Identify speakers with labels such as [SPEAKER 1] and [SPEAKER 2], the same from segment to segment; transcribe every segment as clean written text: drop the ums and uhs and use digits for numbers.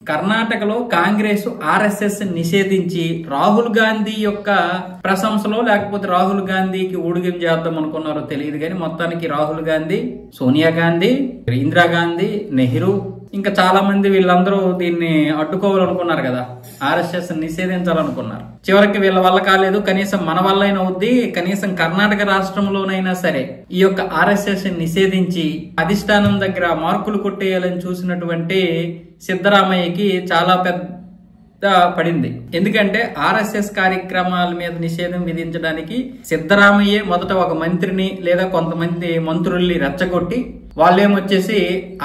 [SPEAKER 1] కర్ణాటకలో కాంగ్రెస్ ఆర్ఎస్ఎస్ నిషేధించి రాహుల్ గాంధీ యొక్క ప్రశంసలో లేకపోతే రాహుల్ గాంధీకి ఊడిగం చేద్దాం అనుకున్నారో తెలియదు కానీ మొత్తానికి రాహుల్ గాంధీ, సోనియా గాంధీ, ఇందిరాగాంధీ, నెహ్రూ ఇంకా చాలా మంది వీళ్ళందరూ దీన్ని అడ్డుకోవాలనుకున్నారు కదా, ఆర్ఎస్ఎస్ నిషేధించాలనుకున్నారు. చివరికి వీళ్ళ వల్ల కాలేదు. కనీసం మన వల్ల అయినా అవుద్ది, కనీసం కర్ణాటక రాష్ట్రంలోనైనా సరే ఈ యొక్క ఆర్ఎస్ఎస్ నిషేధించి అధిష్టానం దగ్గర మార్కులు కొట్టేయాలని చూసినటువంటి సిద్ధరామయ్యకి చాలా పెద్ద పడింది. ఎందుకంటే ఆర్ఎస్ఎస్ కార్యక్రమాల మీద నిషేధం విధించడానికి సిద్ధరామయ్యే మొదట ఒక మంత్రిని లేదా కొంతమంది మంత్రుల్ని రెచ్చగొట్టి వాళ్ళేమొచ్చేసి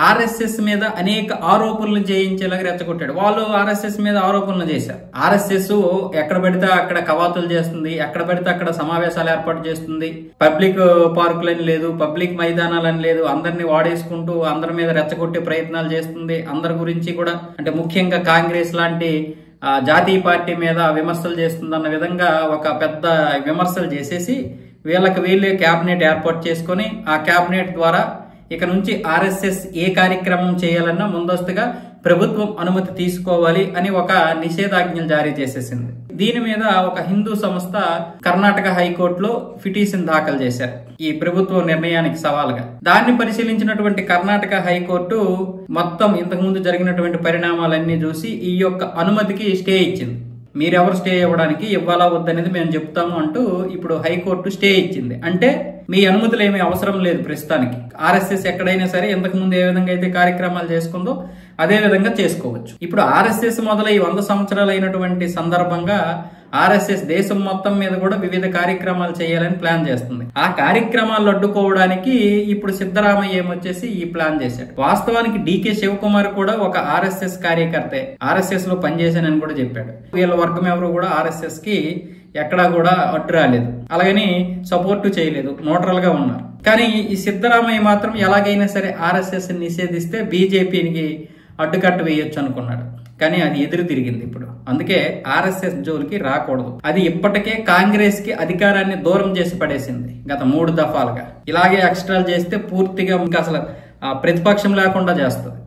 [SPEAKER 1] ఆర్ఎస్ఎస్ మీద అనేక ఆరోపణలు చేయించేలాగా రెచ్చగొట్టాడు. వాళ్ళు ఆర్ఎస్ఎస్ మీద ఆరోపణలు చేశారు. ఆర్ఎస్ఎస్ ఎక్కడ పడితే అక్కడ కవాతులు చేస్తుంది, ఎక్కడ పడితే అక్కడ సమావేశాలు ఏర్పాటు చేస్తుంది, పబ్లిక్ పార్కులని లేదు, పబ్లిక్ మైదానాలని లేదు, అందరినీ వాడేసుకుంటూ అందరి మీద రెచ్చగొట్టే ప్రయత్నాలు చేస్తుంది. అందరి గురించి కూడా అంటే ముఖ్యంగా కాంగ్రెస్ లాంటి జాతీయ పార్టీ మీద విమర్శలు చేస్తుందన్న విధంగా ఒక పెద్ద విమర్శలు చేసేసి వీళ్ళకి వీళ్ళే క్యాబినెట్ ఏర్పాటు చేసుకుని ఆ క్యాబినెట్ ద్వారా ఇక నుంచి ఆర్ఎస్ఎస్ ఏ కార్యక్రమం చేయాలన్నా ముందస్తుగా ప్రభుత్వం అనుమతి తీసుకోవాలి అని ఒక నిషేధాజ్ఞలు జారీ చేసేసింది. దీని మీద ఒక హిందూ సంస్థ కర్ణాటక హైకోర్టులో పిటిషన్ దాఖలు చేశారు ఈ ప్రభుత్వ నిర్ణయానికి సవాలుగా. దాన్ని పరిశీలించినటువంటి కర్ణాటక హైకోర్టు మొత్తం ఇంతకుముందు జరిగినటువంటి పరిణామాలన్నీ చూసి ఈ యొక్క అనుమతికి స్టే ఇచ్చింది. మీరెవరు స్టే ఇవ్వడానికి ఇవ్వాలా వద్దనేది మేము చెప్తాము అంటూ ఇప్పుడు హైకోర్టు స్టే ఇచ్చింది. అంటే మీ అనుమతులు ఏమీ అవసరం లేదు ప్రస్తుతానికి. ఆర్ఎస్ఎస్ ఎక్కడైనా సరే ఇంతకు ముందు ఏ విధంగా అయితే కార్యక్రమాలు చేసుకుందో అదే విధంగా చేసుకోవచ్చు. ఇప్పుడు ఆర్ఎస్ఎస్ మొదలై 100 సంవత్సరాలు అయినటువంటి సందర్భంగా ఆర్ఎస్ఎస్ దేశం మొత్తం మీద కూడా వివిధ కార్యక్రమాలు చేయాలని ప్లాన్ చేస్తుంది. ఆ కార్యక్రమాలు అడ్డుకోవడానికి ఇప్పుడు సిద్ధరామయ్య ఏమొచ్చేసి ఈ ప్లాన్ చేశాడు. వాస్తవానికి డికే శివకుమార్ కూడా ఒక ఆర్ఎస్ఎస్ కార్యకర్తే, ఆర్ఎస్ఎస్ లో పనిచేశానని కూడా చెప్పాడు. వీళ్ళ వర్గం ఎవరు కూడా ఆర్ఎస్ఎస్ కి ఎక్కడా కూడా అడ్డు రాలేదు, అలాగని సపోర్ట్ చేయలేదు, న్యూట్రల్ గా ఉన్నారు. కానీ ఈ సిద్ధరామయ్య మాత్రం ఎలాగైనా సరే ఆర్ఎస్ఎస్ నిషేధిస్తే బీజేపీకి అడ్డుకట్ట వేయొచ్చు అనుకున్నాడు. కానీ అది ఎదురు తిరిగింది ఇప్పుడు. అందుకే ఆర్ఎస్ఎస్ జోలికి రాకూడదు. అది ఇప్పటికే కాంగ్రెస్ కి అధికారాన్ని దూరం చేసి పడేసింది గత 3 దఫాలుగా. ఇలాగే ఎక్స్ట్రాలు చేస్తే పూర్తిగా ఇంకా అసలు ప్రతిపక్షం లేకుండా చేస్తుంది.